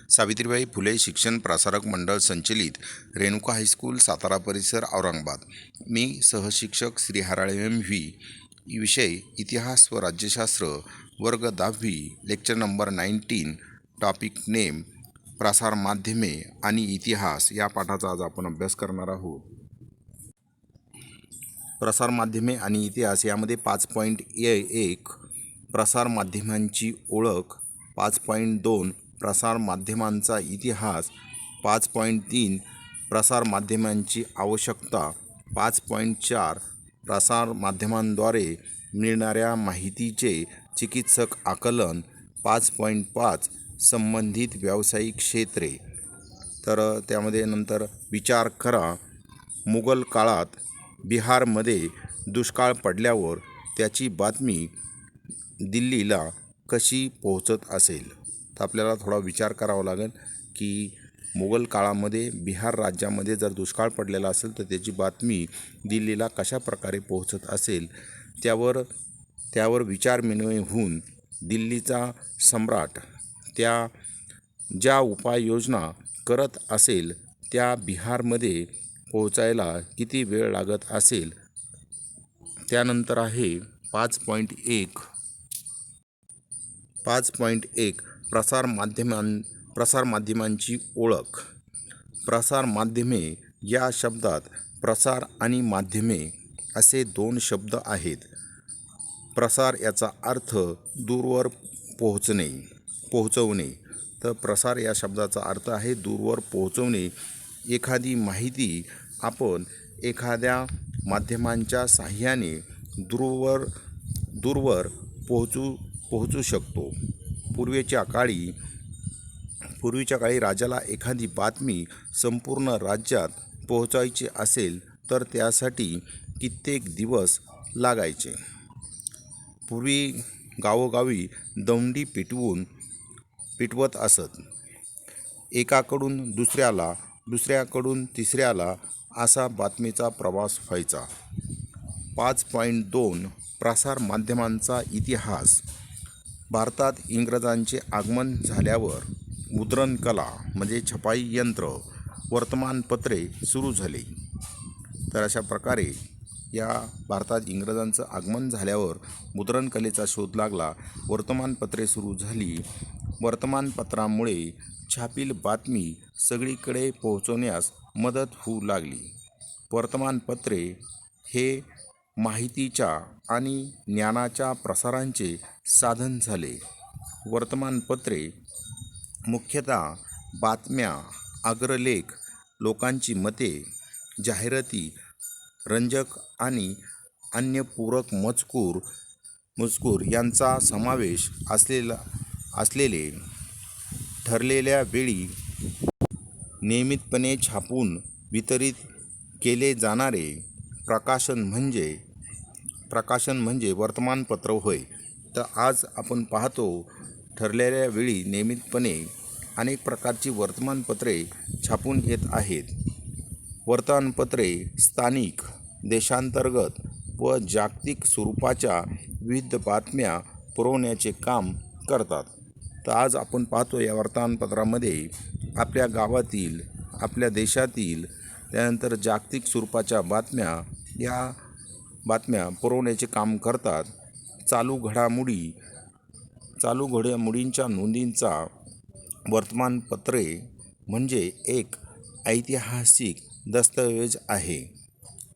सावित्रीबाई फुले शिक्षण प्रसारक मंडळ संचलित रेणुका हायस्कूल सातारा परिसर औरंगाबाद। मी सहशिक्षक श्री हराळे MV। विषय इतिहास व राज्यशास्त्र, वर्ग 10वी, लेक्चर नंबर 19। टॉपिक नेम प्रसार माध्यमे आणि इतिहास या पाठाचा आज आपण अभ्यास करणार आहोत। प्रसार माध्यमे आणि इतिहास यामध्ये 5.1 प्रसार माध्यमांची ओळख, 5.2 प्रसार माध्यमांचा इतिहास, 5.3 प्रसार माध्यमांची आवश्यकता, 5.4 प्रसार माध्यमांद्वारे मिळणाऱ्या माहितीचे चिकित्सक आकलन, 5.5 संबंधित व्यावसायिक क्षेत्रे। तर त्यामध्ये नंतर विचार करा, मुघल काळात बिहारमध्ये दुष्काळ पडल्यावर त्याची बातमी दिल्लीला कशी पोहोचत असेल। तर आपल्याला थोडा विचार करावा लागेल की मुघल काळामध्ये बिहार राज्यामध्ये जर दुष्काळ पडलेला असेल तर त्याची बातमी दिल्लीला कशा प्रकारे पोहोचत असेल, त्यावर विचारविनिमय होऊन दिल्लीचा सम्राट त्या ज्या उपाययोजना करत असेल त्या बिहारमध्ये पोहोचायला किती वेळ लागत असेल। त्यानंतर आहे 5.1 प्रसार माध्यमांची ओळख। प्रसार माध्यमे या शब्दात प्रसार आणि माध्यमे असे दोन शब्द आहेत। प्रसार याचा अर्थ दूरवर पोहोचवणे। तर प्रसार या शब्दाचा अर्थ आहे दूरवर पोहोचवणे। एखादी माहिती आपण एखाद्या माध्यमांच्या साहाय्याने दूरवर पोहोचू शकतो। पूर्वीच्या काळी राजाला एखादी बातमी संपूर्ण राज्यात पोहोचायची असेल तर त्यासाठी कित्येक दिवस लागायचे। पूर्वी गावोगावी दौंडी पिटवत असत। एकाकडून दुसऱ्याला, दुसऱ्याकडून तिसऱ्याला असा बातमीचा प्रवास व्हायचा। 5.2 प्रसार माध्यमांचा इतिहास। भारतात इंग्रजांचे आगमन झाल्यावर मुद्रणकला म्हणजे छपाई यंत्र, वर्तमानपत्रे सुरू झाली। तर अशा प्रकारे या भारतात इंग्रजांचं आगमन झाल्यावर मुद्रणकलेचा शोध लागला, वर्तमानपत्रे सुरू झाली। वर्तमानपत्रामुळे छापील बातमी सगळीकडे पोहोचवण्यास मदत होऊ लागली। वर्तमानपत्रे हे माहितीच्या आणि ज्ञानाच्या प्रसाराचे साधन झाले। वर्तमानपत्रे मुख्यतः बातम्या, अग्रलेख, लोकांची मते, जाहिराती, रंजक आणि अन्य पूरक मजकूर यांचा समावेश असलेले ठरलेल्या वेळी नियमितपणे छापून वितरित केले जाणारे प्रकाशन म्हणजे वर्तमानपत्र होय। तर आज आपण पाहतो ठरलेल्या वेळी नियमितपणे अनेक प्रकारची वर्तमानपत्रे छापून येत आहेत। वर्तमानपत्रे स्थानिक, देशांतर्गत व जागतिक स्वरूपाच्या विविध बातम्या पुरवण्याचे काम करतात। तर आज आपण पाहतो या वर्तमानपत्रामध्ये आपल्या गावातील, आपल्या देशातील, त्यानंतर जागतिक स्वरूपाच्या बातम्या पुरवण्याचे काम करतात। चालू घडामोडींच्या नोंदींचा वर्तमानपत्रे म्हणजे एक ऐतिहासिक दस्तऐवज आहे।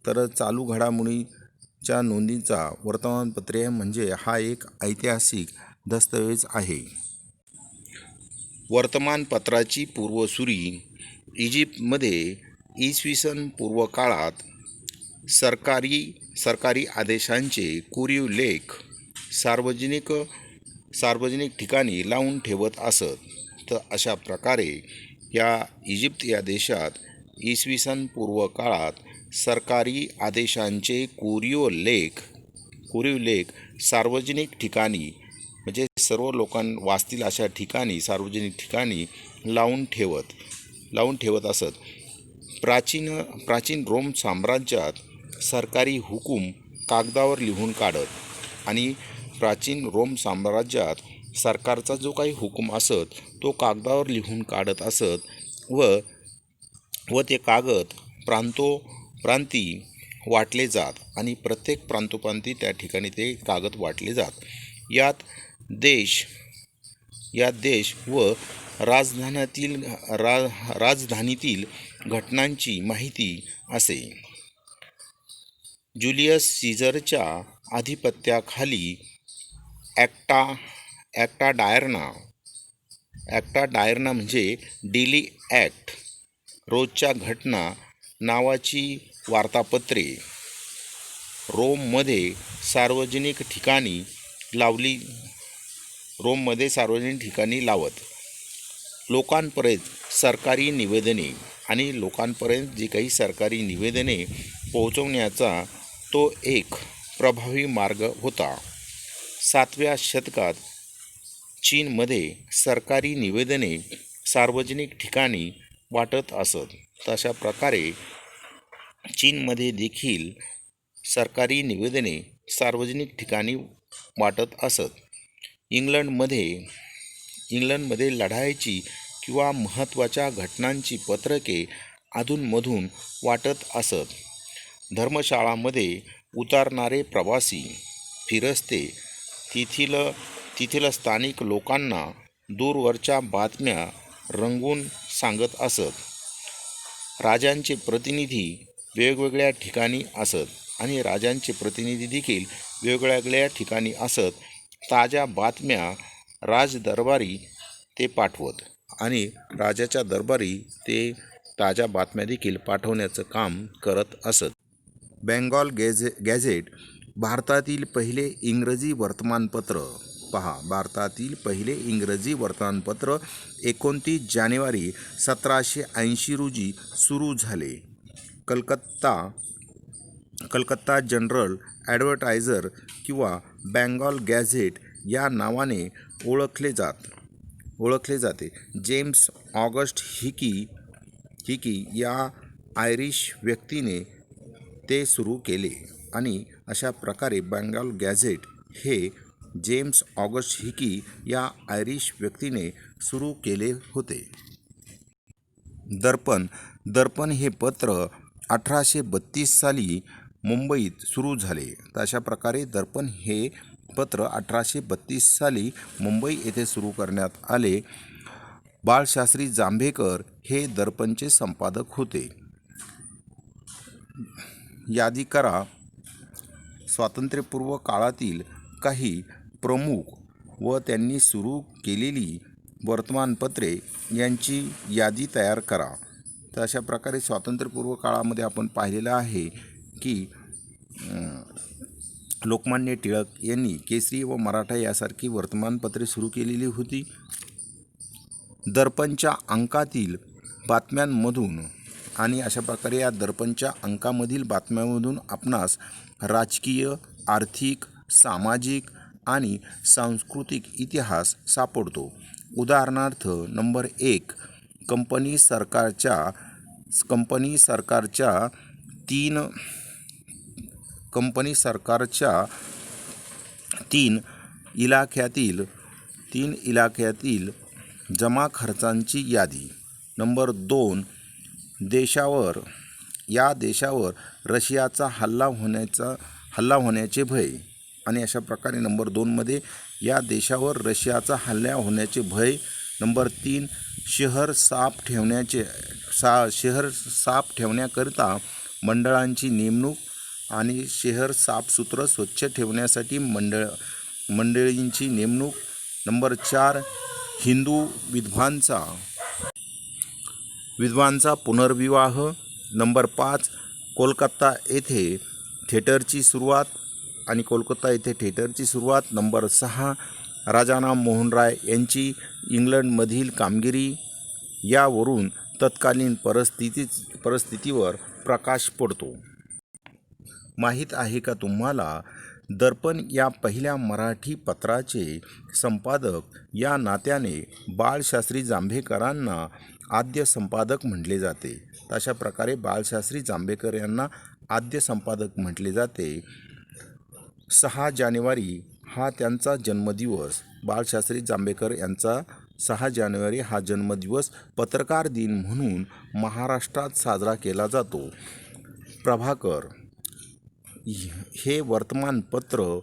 तर चालू घडामोडींच्या नोंदींचा वर्तमानपत्रे म्हणजे हा एक ऐतिहासिक दस्तऐवज आहे। वर्तमानपत्राची पूर्वसुरी इजिप्तमध्ये इसवी सन पूर्व काळात सरकारी आदेशांचे कोरीव लेख सार्वजनिक ठिकाणी लावून ठेवत असत। तर अशा प्रकारे या इजिप्त या देशात इसवी सन पूर्व काळात सरकारी आदेशांचे कोरीव लेख सार्वजनिक ठिकाणी म्हणजे सर्व लोकांना वाचतील अशा ठिकाणी, सार्वजनिक ठिकाणी लावून ठेवत असत। प्राचीन रोम साम्राज्यात सरकारी हुकूम कागदावर लिहून काढत आणि प्राचीन रोम साम्राज्यात सरकारचा जो काही हुकूम असत तो कागदावर लिहून काढत असत व ते कागद प्रांती वाटले जात आणि प्रत्येक प्रांतोप्रांती त्या ठिकाणी ते कागद वाटले जात. यात देश व राजधानीतील घटनांची माहिती असे. ज्युलियस सीझरच्या आधिपत्याखाली ॲक्टा डायरना म्हणजे डेली ॲक्ट, रोजच्या घटना नावाची वार्तापत्रे रोममध्ये सार्वजनिक ठिकाणी लावत. लोकांपर्यंत जी काही सरकारी निवेदने पोहोचवण्याचा तो एक प्रभावी मार्ग होता. 7व्या शतकात चीनमध्ये सरकारी निवेदने सार्वजनिक ठिकाणी वाटत असत. तशा प्रकारे चीनमध्ये देखील सरकारी निवेदने सार्वजनिक ठिकाणी वाटत असत. इंग्लंडमध्ये लढाईची किंवा महत्त्वाच्या घटनांची पत्रके अधूनमधून वाटत असत. धर्मशाळामध्ये उतरणारे प्रवासी फिरस्ते तेथील स्थानिक लोकांना दूरवरच्या बातम्या रंगवून सांगत असत. राजांचे प्रतिनिधी वेगवेगळ्या ठिकाणी असत आणि राजांचे प्रतिनिधी देखील वेगवेगळ्या ठिकाणी असत. ताज्या बातम्या राजदरबारी ते पाठवत आणि राजाच्या दरबारी ते ताज्या बातम्या देखील पाठवण्याचं काम करत असत. बेंगॉल गॅझेट भारतातील पहिले इंग्रजी वर्तमानपत्र. पहा, भारतातील पहिले इंग्रजी वर्तमानपत्र 29 जानेवारी 1780 रोजी सुरू झाले. कलकत्ता जनरल ॲडव्हर्टायझर किंवा बेंगॉल गॅझेट या नावाने ओळखले जाते. जेम्स ऑगस्ट हिकी या आयरिश व्यक्तीने ते सुरू केले आणि अशा प्रकारे बेंगॉल गॅझेट हे जेम्स ऑगस्ट हिकी या आयरिश व्यक्तीने सुरू केले होते. दर्पण हे पत्र 1832 साली मुंबईत सुरू झाले. अशा प्रकारे दर्पण हे पत्र 1832 साली मुंबई येथे सुरू करण्यात आले. बाळशास्त्री जांभेकर हे दर्पणचे संपादक होते. यादी करा. स्वातंत्र्यपूर्व काळातील काही प्रमुख व त्यांनी सुरू केलेली वर्तमानपत्रे यांची यादी तयार करा. तर अशा प्रकारे स्वातंत्र्यपूर्व काळामध्ये आपण पाहिलेलं आहे की लोकमान्य टिळक यांनी केसरी व मराठा यासारखी वर्तमानपत्रे सुरू केलेली होती. दर्पणच्या अंकातील बातम्यांमधून आणि अशा प्रकारे या दर्पणच्या अंकामधील बातम्यांमधून आपणास राजकीय, आर्थिक, सामाजिक आणि सांस्कृतिक इतिहास सापडतो. उदाहरणार्थ नंबर 1, कंपनी सरकारच्या तीन इलाख्यातील जमा खर्चांची यादी. नंबर 2, या देशावर रशियाचा हल्ला होण्याचे भय. आणि अशा प्रकारे नंबर 2मध्ये या देशावर रशियाचा हल्ला होण्याचे भय. नंबर 3, शहर साफ ठेवण्याकरिता मंडळांची नेमणूक आणि शहर साफसुथरं स्वच्छ ठेवण्यासाठी मंडळींची नेमणूक. नंबर 4, हिंदू विधवांचा पुनर्विवाह. नंबर 5, कोलकाता येथे थिएटरची सुरुवात. नंबर 6, राजाराम मोहन राय यांची इंग्लंडमधील कामगिरी. यावरून तत्कालीन परिस्थितीवर प्रकाश पडतो. माहीत आहे का तुम्हाला, दर्पण या पहिल्या मराठी पत्राचे संपादक या नात्याने बाळशास्त्री जांभेकरांना आद्य संपादक म्हटले जाते. अशा प्रकारे बाळशास्त्री जांभेकर यांना आद्य संपादक म्हटले जाते. 6 जानेवारी हा त्यांचा जन्मदिवस. बाळशास्त्री जांभेकर यांचा 6 जानेवारी हा जन्मदिवस पत्रकार दिन म्हणून महाराष्ट्रात साजरा केला जातो. प्रभाकर हे वर्तमानपत्र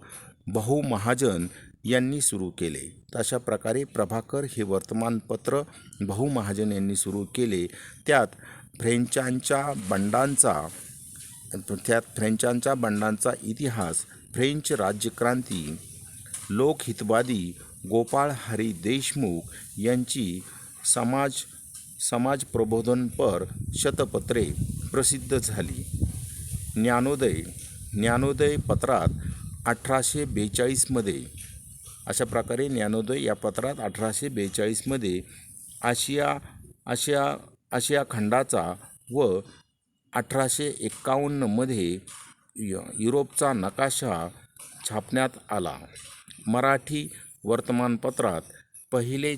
भाऊ महाजन यांनी सुरू केले. अशा प्रकारे प्रभाकर हे वर्तमानपत्र भाऊ महाजन यांनी सुरू केले. त्यात फ्रेंचांच्या बंडांचा इतिहास, फ्रेंच राज्यक्रांती, लोकहितवादी गोपाळ हरी देशमुख यांची समाज प्रबोधनपर शतपत्रे प्रसिद्ध झाली. ज्ञानोदय पत्रात 1842 अशा प्रकारे ज्ञानोदय या पत्रात 1842 आशिया खंडाचा व 1851 युरोपचा नकाशा छापण्यात आला. मराठी वर्तमानपत्रात पहिले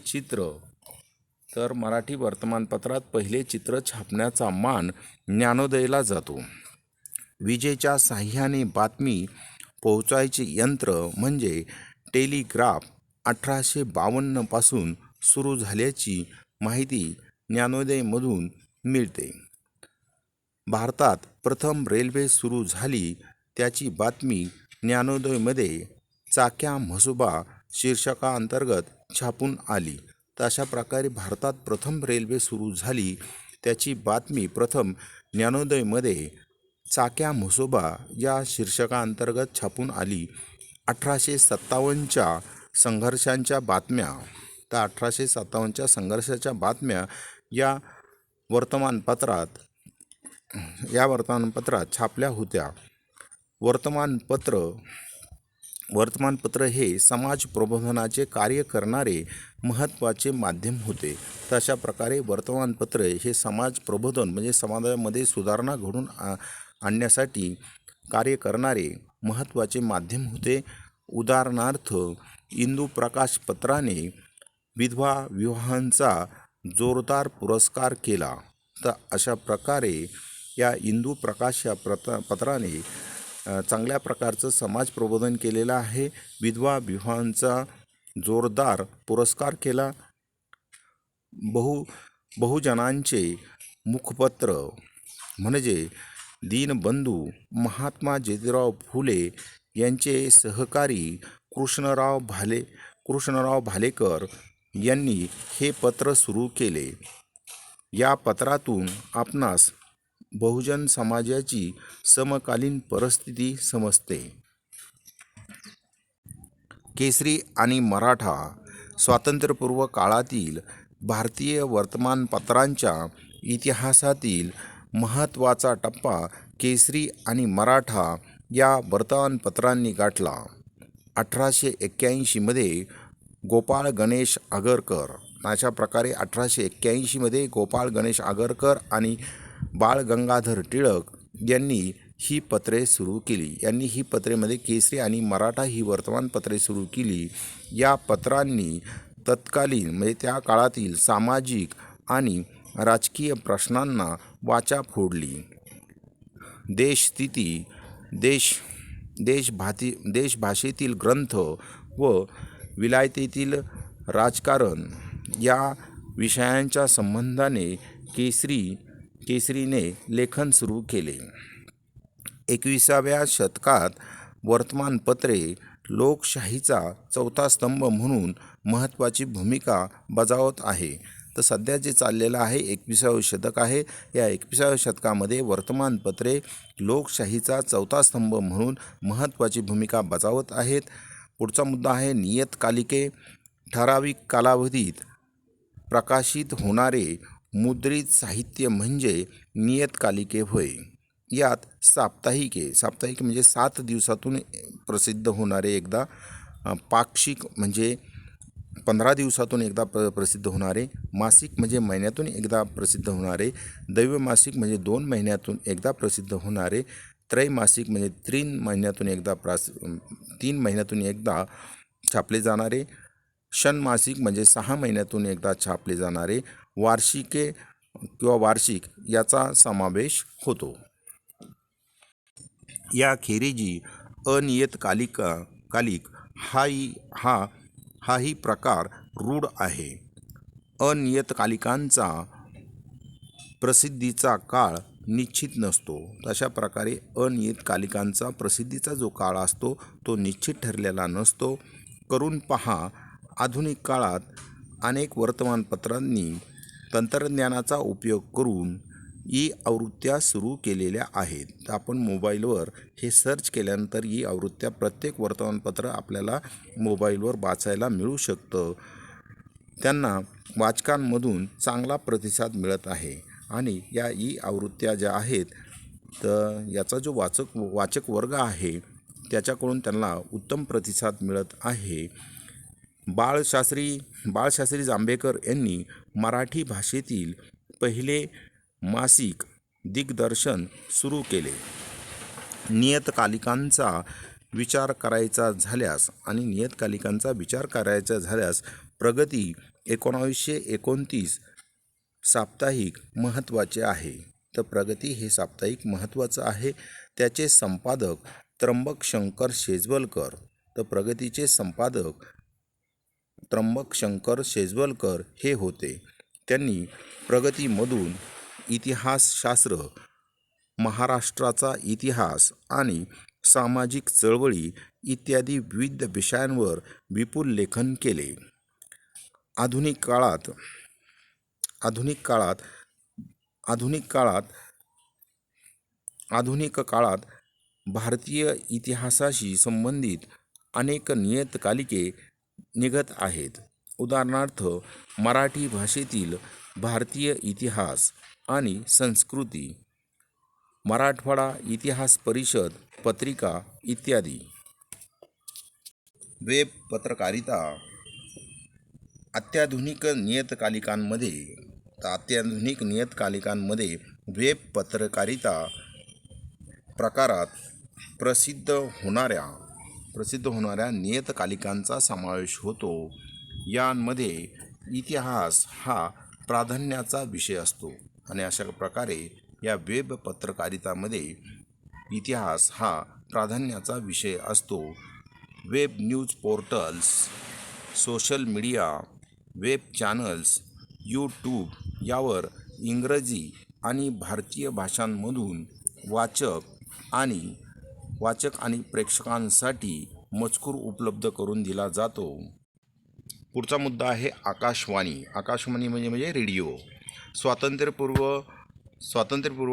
चित्र छापण्याचा मान ज्ञानोदयला जातो. विजेच्या साह्याने बातमी पोहोचायचे यंत्र म्हणजे टेलिग्राफ 1852 पासून सुरू झाल्याची माहिती ज्ञानोदयमधून मिळते. भारतात प्रथम रेल्वे सुरू झाली त्याची बातमी ज्ञानोदयमध्ये चाक्या म्हसोबा शीर्षकाअंतर्गत छापून आली. तर अशा प्रकारे भारतात प्रथम रेल्वे सुरू झाली त्याची बातमी प्रथम ज्ञानोदयमध्ये चाक्या म्हसोबा या शीर्षकाअंतर्गत छापून आली. 1857च्या संघर्षांच्या बातम्या. तर 1857च्या संघर्षाच्या बातम्या या वर्तमानपत्रात छापल्या होत्या. वर्तमानपत्र हे समाज प्रबोधनाचे कार्य करणारे महत्त्वाचे माध्यम होते. तर अशा प्रकारे वर्तमानपत्र हे समाज प्रबोधन म्हणजे समाजामध्ये सुधारणा घडून आणण्यासाठी कार्य करणारे महत्त्वाचे माध्यम होते. उदाहरणार्थ इंदू प्रकाश पत्राने विधवा विवाहांचा जोरदार पुरस्कार केला. तर अशा प्रकारे या इंदू प्रकाश या पत्राने चांगल्या प्रकारचं समाज प्रबोधन केलेलं आहे. विधवा विवाहांचा जोरदार पुरस्कार केला. बहुजनांचे मुखपत्र म्हणजे दीनबंधू महात्मा ज्योतिराव फुले यांचे सहकारी कृष्णराव भालेकर यांनी हे पत्र सुरू केले. या पत्रातून आपणास बहुजन समाजाची समकालीन परिस्थिती समजते. केसरी आणि मराठा. स्वातंत्र्यपूर्व काळातील भारतीय वर्तमानपत्रांच्या इतिहासातील महत्त्वाचा टप्पा केसरी आणि मराठा या वर्तमानपत्रांनी गाठला. 1881 गोपाळ गणेश आगरकर. अशा प्रकारे 1881 गोपाळ गणेश आगरकर आणि बाळ गंगाधर टिळक यांनी ही पत्रे सुरू केली. ही पत्रेमध्ये केसरी आणि मराठा ही वर्तमानपत्रे सुरू केली. या पत्रांनी तत्कालीन म्हणजे त्या काळातील सामाजिक आणि राजकीय प्रश्नांना वाचा फोडली. देशस्थिती, देशभाषेतील ग्रंथ व विलायतेतील राजकारण या विषयांच्या संबंधाने केसरीने लेखन सुरू केले. 21व्या शतकात वर्तमानपत्रे लोकशाहीचा चौथा स्तंभ म्हणून महत्त्वाची भूमिका बजावत आहे. तर सध्या जे चाललेलं आहे 21वे शतक आहे. या 21व्या शतकामध्ये वर्तमानपत्रे लोकशाहीचा चौथा स्तंभ म्हणून महत्त्वाची भूमिका बजावत आहेत. पुढचा मुद्दा आहे नियतकालिके. ठराविक कालावधीत प्रकाशित होणारे मुद्रित साहित्य म्हणजे नियतकालिके होय. यात साप्ताहिक म्हणजे 7 दिवसातून प्रसिद्ध होणारे एकदा, पाक्षिक म्हणजे 15 दिवसातून एकदा प्रसिद्ध होणारे, मासिक म्हणजे महिन्यातून एकदा प्रसिद्ध होणारे, दैवमासिक म्हणजे 2 महिन्यातून एकदा प्रसिद्ध होणारे, त्रैमासिक म्हणजे 3 महिन्यातून एकदा छापले जाणारे, षण्मासिक म्हणजे 6 महिन्यातून एकदा छापले जाणारे, वार्षिके किंवा वार्षिक याचा समावेश होतो. याखेरीजी अनियतकालिक हाही हा हाही प्रकार रूढ आहे. अनियतकालिकांचा प्रसिद्धीचा काळ निश्चित नसतो. तशा प्रकारे अनियतकालिकांचा प्रसिद्धीचा जो काळ असतो तो निश्चित ठरलेला नसतो. करून पहा, आधुनिक काळात अनेक वर्तमानपत्रांनी तंत्रज्ञानाचा उपयोग करून ई आवृत्त्या सुरू केलेल्या आहेत. तर आपण मोबाईलवर हे सर्च केल्यानंतर ई आवृत्त्या प्रत्येक वर्तमानपत्र आपल्याला मोबाईलवर वाचायला मिळू शकतं. त्यांना वाचकांमधून चांगला प्रतिसाद मिळत आहे आणि या ई आवृत्त्या ज्या आहेत तर याचा जो वाचक वर्ग आहे त्याच्याकडून त्यांना उत्तम प्रतिसाद मिळत आहे. बाळशास्त्री जांभेकर यांनी मराठी भाषेतील पहिले मासिक दिग्दर्शन सुरू केले. नियतकालिकांचा विचार करायचा झाल्यास प्रगती 1929 साप्ताहिक महत्त्वाचे आहे. तर प्रगती हे साप्ताहिक महत्त्वाचं आहे. त्याचे संपादक त्र्यंबकशंकर शेजवलकर. तर प्रगतीचे संपादक त्र्यंबकशंकर शेजवलकर हे होते. त्यांनी प्रगतीमधून इतिहासशास्त्र, महाराष्ट्राचा इतिहास आणि सामाजिक चळवळी इत्यादी विविध विषयांवर विपुल लेखन केले. आधुनिक काळात भारतीय इतिहासाशी संबंधित अनेक नियतकालिके निघत आहेत. उदाहरणार्थ, मराठी भाषेतील भारतीय इतिहास आणि संस्कृती, मराठवाडा इतिहास परिषद पत्रिका इत्यादी. वेब पत्रकारिता अत्याधुनिक नियतकालिकांमध्ये वेब पत्रकारिता प्रकारात प्रसिद्ध होणाऱ्या नियतकालिकांचा समावेश होतो. यांमध्ये इतिहास हा प्राधान्याचा विषय असतो आणि अशा प्रकारे या वेब पत्रकारितामध्ये इतिहास हा प्राधान्याचा विषय असतो. Web news portals, social media, web channels, YouTube यावर इंग्रजी आणि भारतीय भाषांमधून वाचक आणि प्रेक्षकांसाठी मजकूर उपलब्ध करून दिला जातो. पुढचा मुद्दा आहे आकाशवाणी. आकाशवाणी म्हणजे रेडिओ. स्वातंत्र्यपूर्व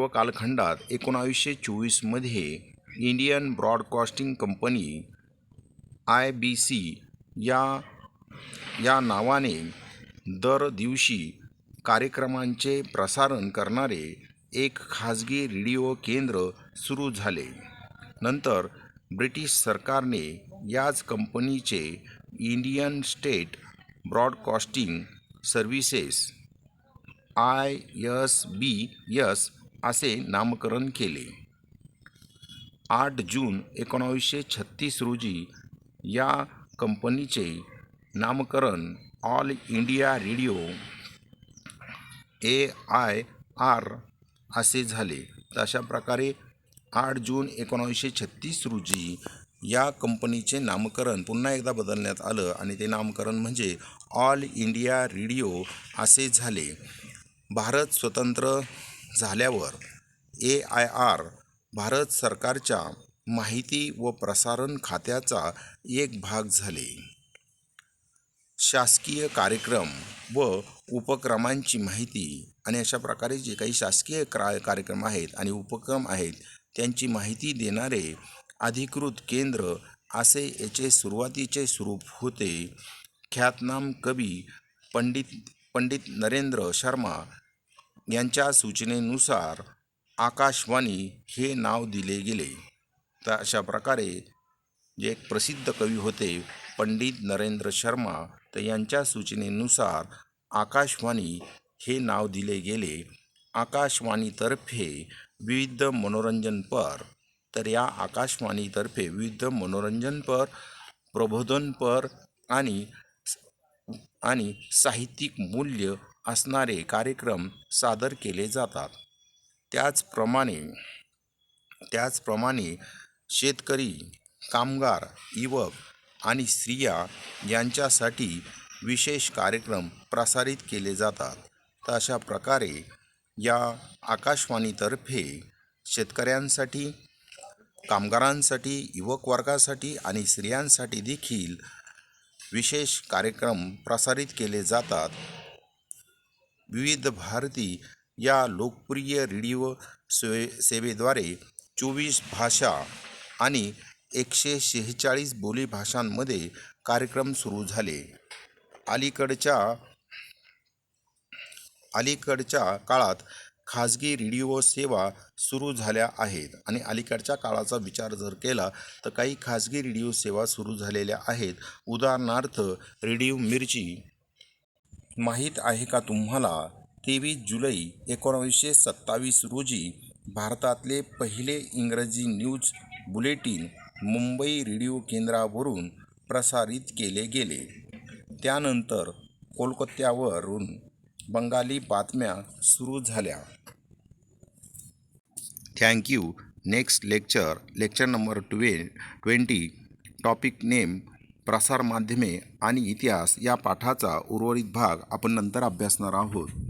कालखंडात 1924 मध्ये इंडियन ब्रॉडकास्टिंग कंपनी IBC या नावाने दर दिवशी कार्यक्रमांचे प्रसारण करणारे एक खाजगी रेडिओ केंद्र सुरू झाले. नंतर ब्रिटिश सरकारने याच कंपनीचे Indian state broadcasting services ISBS असे नामकरण केले. 8 जून 1936 रोजी या कंपनीचे नामकरण ऑल इंडिया रेडिओ AIR असे झाले. तर अशा प्रकारे 8 जून 1936 रोजी या कंपनीचे नामकरण पुन्हा एकदा बदलण्यात आलं आणि ते नामकरण म्हणजे ऑल इंडिया रेडिओ असे झाले. भारत स्वतंत्र झाल्यावर AIR भारत सरकारच्या माहिती व प्रसारण खात्याचा एक भाग झाले. शासकीय कार्यक्रम व उपक्रमांची माहिती आणि अशा प्रकारे जे काही शासकीय कार्यक्रम आहेत आणि उपक्रम आहेत त्यांची माहिती देणारे अधिकृत केंद्र असे याचे सुरुवातीचे स्वरूप होते. ख्यातनाम कवी पंडित नरेंद्र शर्मा यांच्या सूचनेनुसार आकाशवाणी हे नाव दिले गेले. तर अशा प्रकारे जे एक प्रसिद्ध कवी होते पंडित नरेंद्र शर्मा तर यांच्या सूचनेनुसार आकाशवाणी हे नाव दिले गेले. आकाशवाणीतर्फे विविध मनोरंजनपर, तर या आकाशवाणीतर्फे विविध मनोरंजनपर, प्रबोधनपर आणि साहित्यिक मूल्य असणारे कार्यक्रम सादर केले जातात. त्याचप्रमाणे शेतकरी, कामगार, युवक आणि स्त्रिया यांच्यासाठी विशेष कार्यक्रम प्रसारित केले जातात. तर अशा प्रकारे या आकाशवाणीतर्फे शेतकऱ्यांसाठी, कामगारांसाठी, युवक वर्गासाठी आणि स्त्रियांसाठी देखील विशेष कार्यक्रम प्रसारित केले जातात. विविध भारती या लोकप्रिय रेडिओ सेवेद्वारे 24 भाषा आणि 146 बोलीभाषांमध्ये कार्यक्रम सुरू झाले. अलीकडच्या काळात खाजगी रेडिओ सेवा सुरू झाल्या आहेत आणि अलीकडच्या काळाचा विचार जर केला तर काही खाजगी रेडिओ सेवा सुरू झालेल्या आहेत. उदाहरणार्थ रेडिओ मिर्ची. माहीत आहे का तुम्हाला, 23 जुलै 1927 रोजी भारतातले पहिले इंग्रजी न्यूज बुलेटिन मुंबई रेडिओ केंद्रावरून प्रसारित केले गेले. त्यानंतर कोलकात्यावरून बंगाली बातम्या सुरू झाल्या. Thank you. Next lecture number 20. Topic name प्रसारमाध्यमे आणि इतिहास या पाठाचा उर्वरित भाग आपण नंतर अभ्यासणार आहोत.